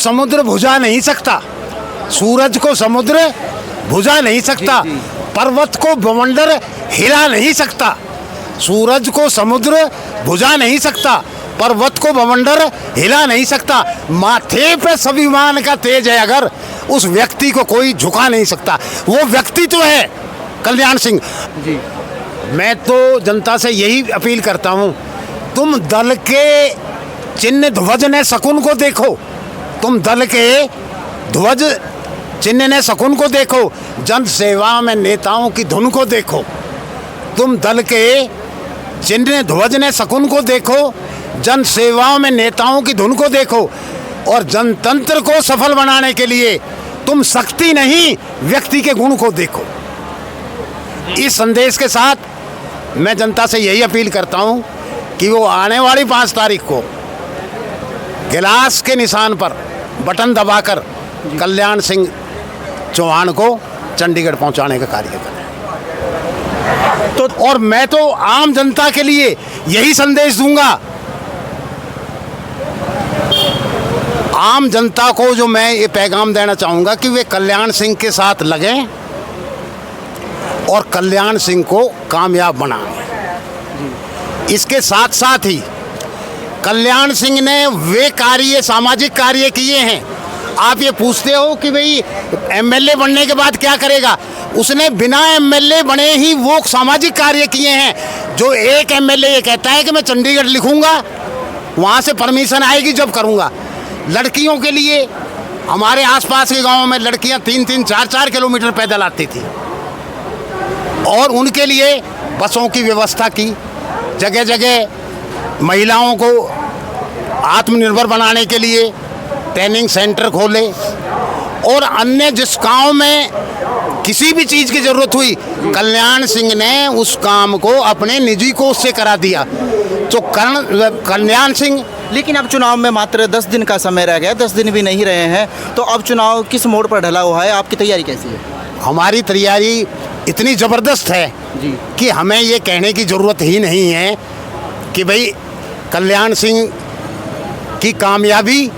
समुद्र भुजा नहीं सकता, सूरज को समुद्र भुजा नहीं सकता, पर्वत को बवंडर हिला नहीं सकता, सूरज को समुद्र भुजा नहीं सकता, पर्वत को बवंडर हिला नहीं सकता, माथे पे स्वाभिमान का तेज है अगर उस व्यक्ति को कोई झुका नहीं सकता। वो व्यक्ति तो है कल्याण सिंह जी। मैं तो जनता से यही अपील करता हूँ, तुम दल के चिन्ह ध्वज ने शकुन को देखो, तुम दल के ध्वज चिन्ह ने शकुन को देखो, जन सेवा में नेताओं की धुन को देखो, तुम दल के चिन्ह ध्वज ने शकुन को देखो, जन सेवाओं में नेताओं की धुन को देखो, और जनतंत्र को सफल बनाने के लिए तुम शक्ति नहीं व्यक्ति के गुण को देखो। इस संदेश के साथ मैं जनता से यही अपील करता हूं कि वो आने वाली 5 तारीख को गिलास के निशान पर बटन दबाकर कल्याण सिंह चौहान को चंडीगढ़ पहुंचाने का कार्य करें। तो और मैं तो आम जनता के लिए यही संदेश दूंगा, आम जनता को जो मैं ये पैगाम देना चाहूँगा कि वे कल्याण सिंह के साथ लगें और कल्याण सिंह को कामयाब बनाएं। इसके साथ साथ ही कल्याण सिंह ने वे कार्य, सामाजिक कार्य किए हैं। आप ये पूछते हो कि भाई एमएलए बनने के बाद क्या करेगा, उसने बिना एमएलए बने ही वो सामाजिक कार्य किए हैं जो एक एमएलए ये कहता है कि मैं चंडीगढ़ लिखूंगा, वहाँ से परमिशन आएगी जब करूँगा। लड़कियों के लिए हमारे आसपास के गांवों में लड़कियां 3-3, 4-4 किलोमीटर पैदल आती थी और उनके लिए बसों की व्यवस्था की, जगह जगह महिलाओं को आत्मनिर्भर बनाने के लिए ट्रेनिंग सेंटर खोले, और अन्य जिस गांव में किसी भी चीज़ की ज़रूरत हुई कल्याण सिंह ने उस काम को अपने निजी कोष से करा दिया। तो कल्याण सिंह, लेकिन अब चुनाव में मात्र 10 दिन का समय रह गया, 10 दिन भी नहीं रहे हैं, तो अब चुनाव किस मोड़ पर ढला हुआ है, आपकी तैयारी कैसी है? हमारी तैयारी इतनी ज़बरदस्त है जी कि हमें ये कहने की ज़रूरत ही नहीं है कि भाई कल्याण सिंह की कामयाबी,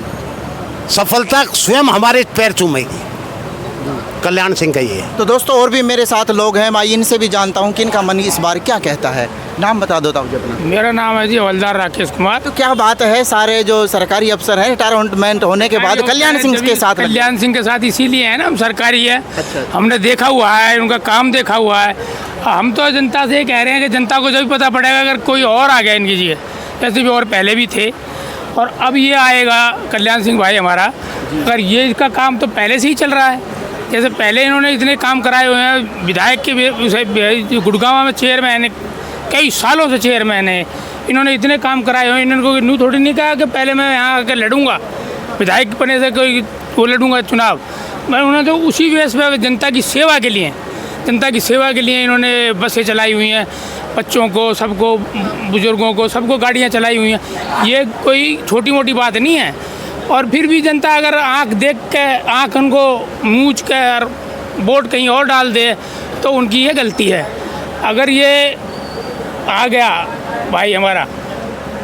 सफलता स्वयं हमारे पैर चूमेगी। कल्याण सिंह का ये है। तो दोस्तों और भी मेरे साथ लोग हैं, मैं इनसे भी जानता हूं कि इनका मन इस बार क्या कहता है। नाम बता दो ताऊ जी अपना। मेरा नाम है जी हवलदार राकेश कुमार। तो क्या बात है, सारे जो सरकारी अफसर हैं रिटायरमेंट होने के बाद कल्याण सिंह के साथ, कल्याण सिंह के साथ इसीलिए है ना, हम सरकारी है। अच्छा। हमने देखा हुआ है, उनका काम देखा हुआ है। हम तो जनता से कह रहे हैं कि जनता को जब पता पड़ेगा अगर कोई और आ गया इनकी जगह, जैसे भी और पहले भी थे और अब ये आएगा कल्याण सिंह भाई हमारा, अगर ये इसका काम तो पहले से ही चल रहा है। जैसे पहले इन्होंने इतने काम कराए हुए हैं, विधायक के गुड़गांव में चेयरमैन, कई सालों से चेयरमैन है, इन्होंने इतने काम कराए हुए हैं। इन्होंने न्यू थोड़ी नहीं कहा कि पहले मैं यहाँ आकर लड़ूंगा, विधायक बने से कोई वो लड़ूंगा चुनाव। मैं उन्होंने तो उसी बेस पर जनता की सेवा के लिए, जनता की सेवा के लिए इन्होंने बसें चलाई हुई हैं, बच्चों को, सबको, बुजुर्गों को, सबको गाड़ियाँ चलाई हुई हैं। ये कोई छोटी मोटी बात नहीं है। और फिर भी जनता अगर आंख देख के, आंख उनको मूंछ कर वोट कहीं और डाल दे तो उनकी ये गलती है। अगर ये आ गया भाई हमारा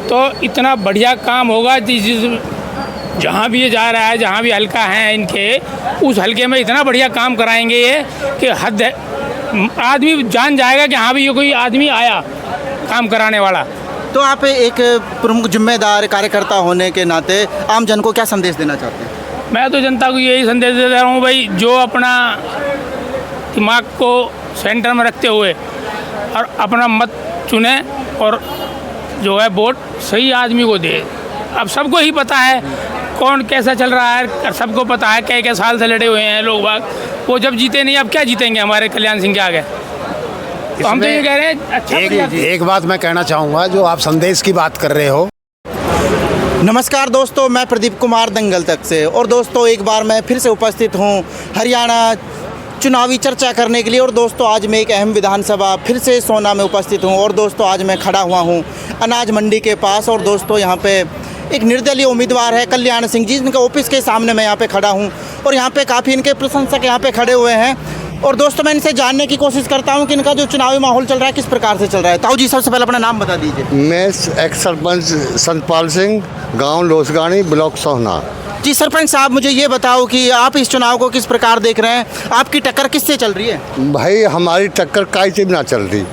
तो इतना बढ़िया काम होगा, जहाँ भी ये जा रहा है, जहाँ भी हल्का है इनके, उस हल्के में इतना बढ़िया काम कराएंगे ये कि हद है, आदमी जान जाएगा कि हाँ भी ये कोई आदमी आया काम कराने वाला। तो आप एक प्रमुख जिम्मेदार कार्यकर्ता होने के नाते आम जन को क्या संदेश देना चाहते हैं? मैं तो जनता को यही संदेश दे रहा हूँ भाई, जो अपना दिमाग को सेंटर में रखते हुए और अपना मत चुने और जो है वोट सही आदमी को दे। अब सबको ही पता है कौन कैसा चल रहा है, सबको पता है कई साल से लड़े हुए हैं लोग बाग, वो जब जीते नहीं अब क्या जीतेंगे हमारे कल्याण सिंह के आगे। तो हम तो ये कह रहे हैं अच्छा एक बात मैं कहना चाहूँगा, जो आप संदेश की बात कर रहे हो। नमस्कार दोस्तों, मैं प्रदीप कुमार दंगल तक से, और दोस्तों एक बार मैं फिर से उपस्थित हूँ हरियाणा चुनावी चर्चा करने के लिए। और दोस्तों आज मैं एक अहम विधानसभा फिर से सोना में उपस्थित हूँ, और दोस्तों आज मैं खड़ा हुआ हूँ अनाज मंडी के पास। और दोस्तों यहाँ पे एक निर्दलीय उम्मीदवार है कल्याण सिंह जी, इनका ऑफिस के सामने मैं यहाँ पे खड़ा हूँ, और यहाँ पे काफ़ी इनके प्रशंसक यहाँ पे खड़े हुए हैं। और दोस्तों मैं इनसे जानने की कोशिश करता हूँ कि इनका जो चुनावी माहौल चल रहा है किस प्रकार से चल रहा है। ताऊ जी सबसे पहले अपना नाम बता दीजिए। मैं एक्स सरपंच संतपाल सिंह, गांव लोसगानी, ब्लॉक सोहना। जी सरपंच साहब, मुझे ये बताओ कि आप इस चुनाव को किस प्रकार देख रहे हैं? आपकी टक्कर किससे चल रही है? भाई हमारी टक्कर काई से भी ना चल रही,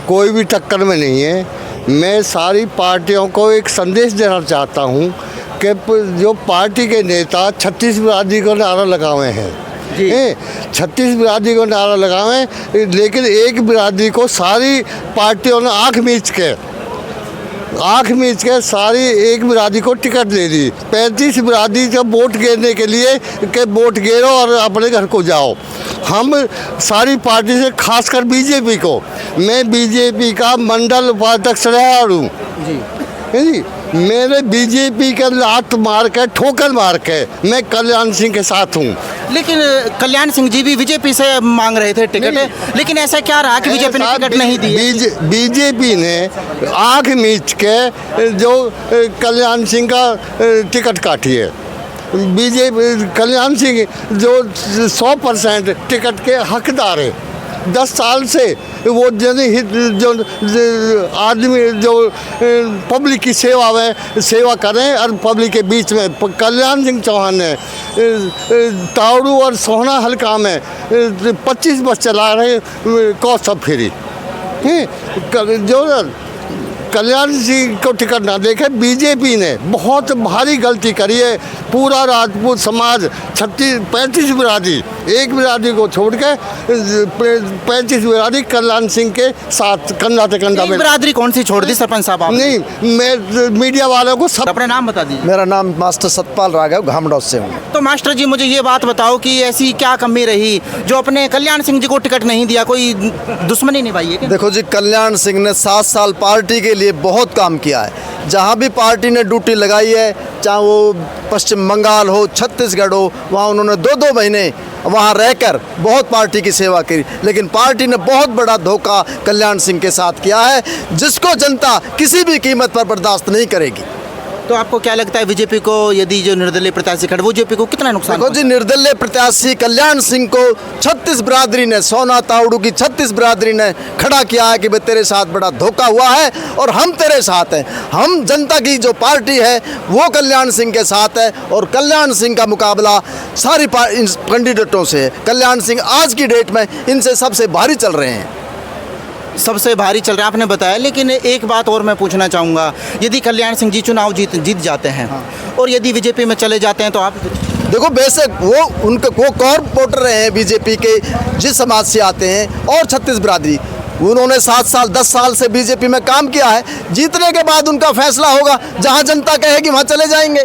कोई भी टक्कर में नहीं है। मैं सारी पार्टियों को एक संदेश देना चाहता हूँ कि जो पार्टी के नेता 36 बिरादरी को नारा लगाए हैं, 36 बिरादरी को नारा लगाए, लेकिन एक बिरादरी को सारी पार्टियों ने आँख मीच के सारी एक बिरादरी को टिकट दे दी। 35 बिरादरी जब वोट गिरने के लिए कि वोट गिरो और अपने घर को जाओ। हम सारी पार्टी से खासकर बीजेपी को, मैं बीजेपी का मंडल उपाध्यक्ष रहा हूँ जी। मेरे बीजेपी के लात मार के ठोकर मार के मैं कल्याण सिंह के साथ हूँ। लेकिन कल्याण सिंह जी भी बीजेपी से मांग रहे थे टिकट, लेकिन ऐसा क्या रहा कि बीजेपी ने टिकट नहीं दी? बीजेपी ने आँख मीच के जो कल्याण सिंह का टिकट काटी है। बीजेपी कल्याण सिंह जो 100% टिकट के हकदार है। 10 साल से वो जनहित जो आदमी जो पब्लिक की सेवा करें और पब्लिक के बीच में कल्याण सिंह चौहान ने तावड़ू और सोहना हल्का में 25 बस चला रहे कॉस्ट ऑफ फ्री। जो कल्याण सिंह को टिकट ना देखे, बीजेपी ने बहुत भारी गलती करी है। पूरा राजपूत समाज 35 बिरादरी, एक बिरादरी को छोड़ के 35 बिरादरी कल्याण सिंह के साथ कंधा से कंधा में। बिरादरी कौन सी छोड़ दी सरपंच साहब आपने? नहीं, मैं मीडिया वालों को सब। अपने नाम बता दीजिए। मेरा नाम मास्टर सतपाल राघव घामडौस से हूँ। तो मास्टर जी, मुझे ये बात बताओ कि ऐसी क्या कमी रही जो अपने कल्याण सिंह जी को टिकट नहीं दिया? कोई दुश्मनी निभाई है क्या? देखो जी, कल्याण सिंह ने 7 साल पार्टी के लिए बहुत काम किया है। जहाँ भी पार्टी ने ड्यूटी लगाई है, चाहे वो पश्चिम बंगाल हो, छत्तीसगढ़ हो, वहाँ उन्होंने 2-2 महीने वहाँ रहकर बहुत पार्टी की सेवा की। लेकिन पार्टी ने बहुत बड़ा धोखा कल्याण सिंह के साथ किया है, जिसको जनता किसी भी कीमत पर बर्दाश्त नहीं करेगी। तो आपको क्या लगता है बीजेपी को यदि जो निर्दलीय प्रत्याशी खड़े, वो बीजेपी को कितना नुकसान? देखो जी, निर्दलीय प्रत्याशी कल्याण सिंह को 36 बिरादरी ने, सोना तावड़ू की 36 बिरादरी ने खड़ा किया है कि भाई तेरे साथ बड़ा धोखा हुआ है और हम तेरे साथ हैं। हम जनता की जो पार्टी है वो कल्याण सिंह के साथ है और कल्याण सिंह का मुकाबला सारी कैंडिडेटों से है। कल्याण सिंह आज की डेट में इनसे सबसे भारी चल रहे हैं। सबसे भारी चल रहा है आपने बताया, लेकिन एक बात और मैं पूछना चाहूँगा, यदि कल्याण सिंह जी चुनाव जीत जाते हैं और यदि बीजेपी में चले जाते हैं तो आप? देखो, बेशक वो कॉर्पोरेटर रहे हैं बीजेपी के, जिस समाज से आते हैं, और 36 बिरादरी, उन्होंने 7 साल 10 साल से बीजेपी में काम किया है। जीतने के बाद उनका फैसला होगा, जहां जनता कहेगी वहां चले जाएंगे।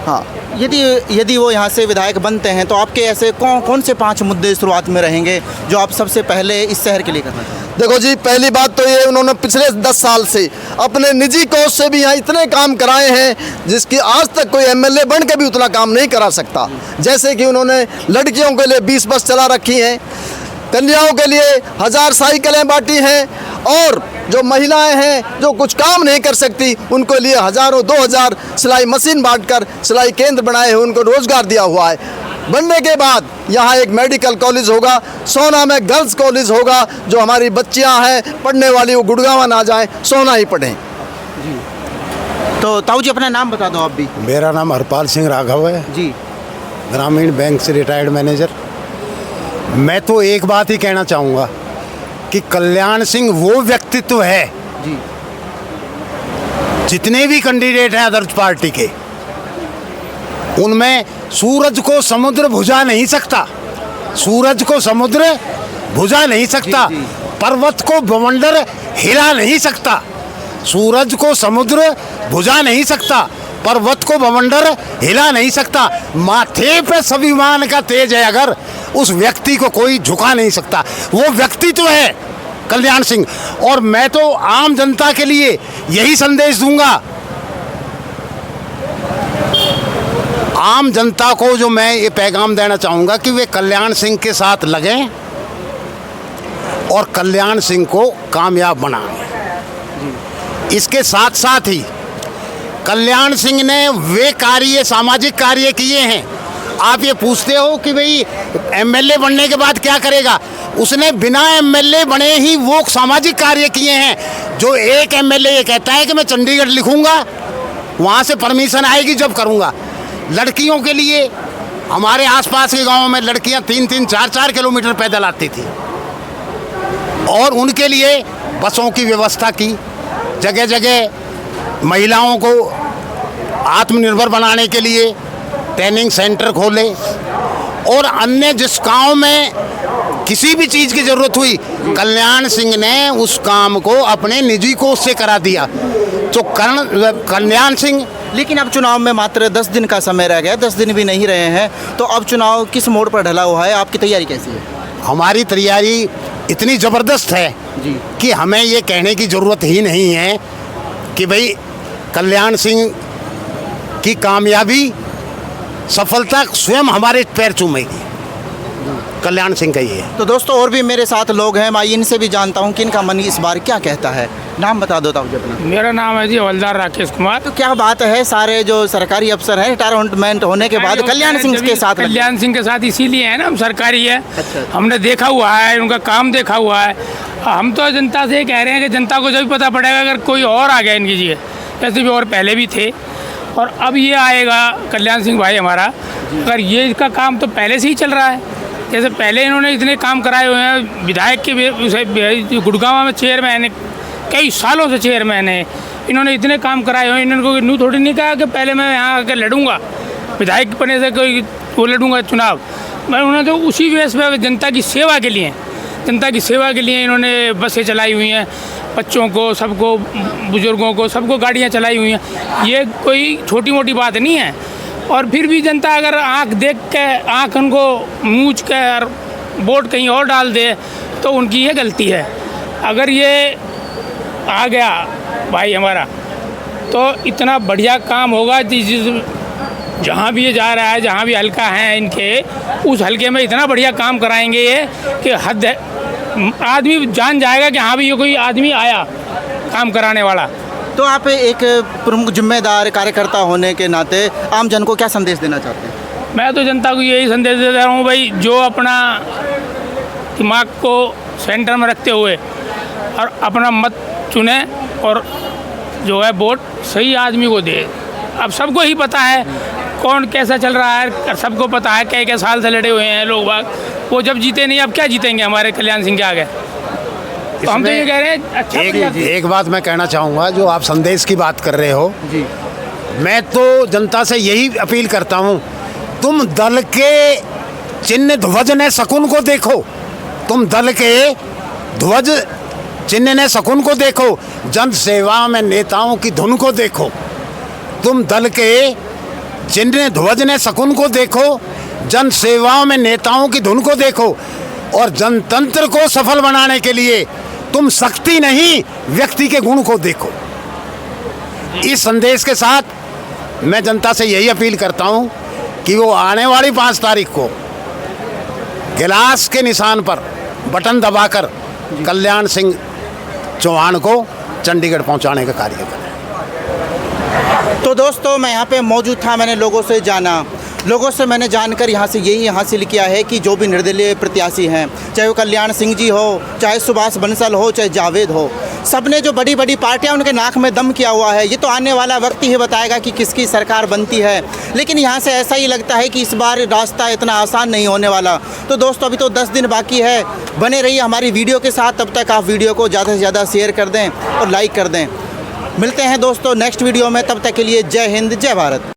हाँ, यदि वो यहाँ से विधायक बनते हैं तो आपके ऐसे कौन से 5 मुद्दे शुरुआत में रहेंगे जो आप सबसे पहले इस शहर के लिए करना चाहेंगे? देखो जी, पहली बात तो ये, उन्होंने पिछले 10 साल से अपने निजी कोष से भी यहाँ इतने काम कराए हैं जिसकी आज तक कोई एमएलए बन के भी उतना काम नहीं करा सकता। जैसे कि उन्होंने लड़कियों के लिए 20 बस चला रखी हैं, कन्याओं के लिए 1000 साइकिलें बांटी हैं, और जो महिलाएं हैं जो कुछ काम नहीं कर सकती उनको लिए 1000-2000 सिलाई मशीन बांटकर सिलाई केंद्र बनाए हैं, उनको रोजगार दिया हुआ है। बनने के बाद यहाँ एक मेडिकल कॉलेज होगा, सोना में गर्ल्स कॉलेज होगा, जो हमारी बच्चियाँ हैं पढ़ने वाली वो गुड़गांव ना जाएं, सोना ही पढ़ें। तो ताऊ जी अपना नाम बता दो आप भी। मेरा नाम हरपाल सिंह राघव है जी, ग्रामीण बैंक से रिटायर्ड मैनेजर। मैं तो एक बात ही कहना चाहूँगा कि कल्याण सिंह वो व्यक्तित्व है जी, जितने भी कैंडिडेट हैं अदर्स पार्टी के, उनमें सूरज को समुद्र भुजा नहीं सकता, सूरज को समुद्र भुजा नहीं सकता, पर्वत को बवंडर हिला नहीं सकता, सूरज को समुद्र भुजा नहीं सकता, पर्वत को बवंडर हिला नहीं सकता। माथे पे स्वाभिमान का तेज है, अगर उस व्यक्ति को कोई झुका नहीं सकता, वो व्यक्तित्व है कल्याण सिंह। और मैं तो आम जनता के लिए यही संदेश दूंगा, आम जनता को जो मैं ये पैगाम देना चाहूँगा कि वे कल्याण सिंह के साथ लगें और कल्याण सिंह को कामयाब बनाएं। इसके साथ साथ ही कल्याण सिंह ने वे सामाजिक कार्य किए हैं। आप ये पूछते हो कि भाई एमएलए बनने के बाद क्या करेगा, उसने बिना एमएलए बने ही वो सामाजिक कार्य किए हैं। जो एक एमएलए ये कहता है कि मैं चंडीगढ़ लिखूंगा, वहाँ से परमिशन आएगी जब करूँगा, लड़कियों के लिए हमारे आसपास के गांवों में लड़कियां 3-3, 4-4 किलोमीटर पैदल आती थी और उनके लिए बसों की व्यवस्था की, जगह जगह महिलाओं को आत्मनिर्भर बनाने के लिए ट्रेनिंग सेंटर खोले और अन्य जिस गांव में किसी भी चीज़ की ज़रूरत हुई कल्याण सिंह ने उस काम को अपने निजी कोष से करा दिया। तो कल्याण सिंह, लेकिन अब चुनाव में मात्र 10 दिन का समय रह गया, 10 दिन भी नहीं रहे हैं, तो अब चुनाव किस मोड़ पर ढला हुआ है? आपकी तैयारी कैसी है? हमारी तैयारी इतनी ज़बरदस्त है जी कि हमें ये कहने की ज़रूरत ही नहीं है कि भाई कल्याण सिंह की कामयाबी सफलता स्वयं हमारे पैर चूमेगी। कल्याण सिंह का ये है। तो दोस्तों और भी मेरे साथ लोग हैं, मैं इनसे भी जानता हूं कि इनका मन इस बार क्या कहता है। नाम बता दो मुझे अपना। मेरा नाम है जी हवलदार राकेश कुमार। तो क्या बात है, सारे जो सरकारी अफसर हैं रिटायरमेंट होने के बाद कल्याण सिंह के साथ कल्याण सिंह के साथ इसीलिए है ना, हम सरकारी है। अच्छा। हमने देखा हुआ है, उनका काम देखा हुआ है। हम तो जनता से कह रहे हैं कि जनता को जब पता पड़ेगा अगर कोई और आ गया इनकी जगह, जैसे भी और पहले भी थे और अब ये आएगा कल्याण सिंह भाई हमारा, अगर ये इसका काम तो पहले से ही चल रहा है। जैसे पहले इन्होंने इतने काम कराए हुए हैं, विधायक के गुड़गांव में चेयरमैन है, कई सालों से चेयरमैन है, इन्होंने इतने काम कराए हुए हैं। इन्होंने यूँ थोड़ी नहीं कहा कि पहले मैं यहाँ आकर लड़ूंगा, विधायक बनने से कोई वो लड़ूंगा चुनाव। मैं उन्होंने तो उसी बेस पर जनता की सेवा के लिए इन्होंने बसें चलाई हुई हैं, बच्चों को, सबको, बुजुर्गों को, सबको गाड़ियाँ चलाई हुई हैं। ये कोई छोटी मोटी बात नहीं है। और फिर भी जनता अगर आंख देख के, आंख उनको मूंछ कर वोट कहीं और डाल दे तो उनकी ये गलती है। अगर ये आ गया भाई हमारा तो इतना बढ़िया काम होगा, जहाँ भी ये जा रहा है, जहाँ भी हल्का है इनके, उस हल्के में इतना बढ़िया काम कराएंगे ये कि हद है। आदमी जान जाएगा कि हाँ भी ये कोई आदमी आया काम कराने वाला। तो आप एक प्रमुख जिम्मेदार कार्यकर्ता होने के नाते आम जन को क्या संदेश देना चाहते हैं? मैं तो जनता को यही संदेश दे रहा हूँ भाई, जो अपना दिमाग को सेंटर में रखते हुए और अपना मत चुने और जो है वोट सही आदमी को दे। अब सबको ही पता है कौन कैसा चल रहा है, सबको पता है कई साल से लड़े हुए हैं लोग बाग, वो जब जीते नहीं अब क्या जीतेंगे हमारे कल्याण सिंह के आगे। तो हम तो ये कह रहे हैं अच्छा एक बात मैं कहना चाहूँगा, जो आप संदेश की बात कर रहे हो जी, मैं तो जनता से यही अपील करता हूँ, तुम दल के चिन्ह ध्वज ने शकुन को देखो, तुम दल के ध्वज चिन्ह ने शकुन को देखो, जन सेवा में नेताओं की धुन को देखो। तुम दल के चिन्ह ध्वज ने शकुन को देखो, जन सेवाओं में नेताओं की धुन को देखो और जनतंत्र को सफल बनाने के लिए तुम शक्ति नहीं व्यक्ति के गुण को देखो। इस संदेश के साथ मैं जनता से यही अपील करता हूं कि वो आने वाली 5 तारीख को गिलास के निशान पर बटन दबाकर कल्याण सिंह चौहान को चंडीगढ़ पहुंचाने का कार्य करें। तो दोस्तों मैं यहाँ पे मौजूद था, मैंने लोगों से जाना, लोगों से मैंने जानकर यहाँ से यही हासिल किया है कि जो भी निर्दलीय प्रत्याशी हैं, चाहे वो कल्याण सिंह जी हो, चाहे सुभाष बंसल हो, चाहे जावेद हो, सबने जो बड़ी बड़ी पार्टियां उनके नाक में दम किया हुआ है। ये तो आने वाला वक्त ही बताएगा कि किसकी सरकार बनती है, लेकिन यहाँ से ऐसा ही लगता है कि इस बार रास्ता इतना आसान नहीं होने वाला। तो दोस्तों अभी तो 10 दिन बाकी है, बने रहिए हमारी वीडियो के साथ। तब तक आप वीडियो को ज़्यादा से ज़्यादा शेयर कर दें और लाइक कर दें। मिलते हैं दोस्तों नेक्स्ट वीडियो में, तब तक के लिए जय हिंद, जय भारत।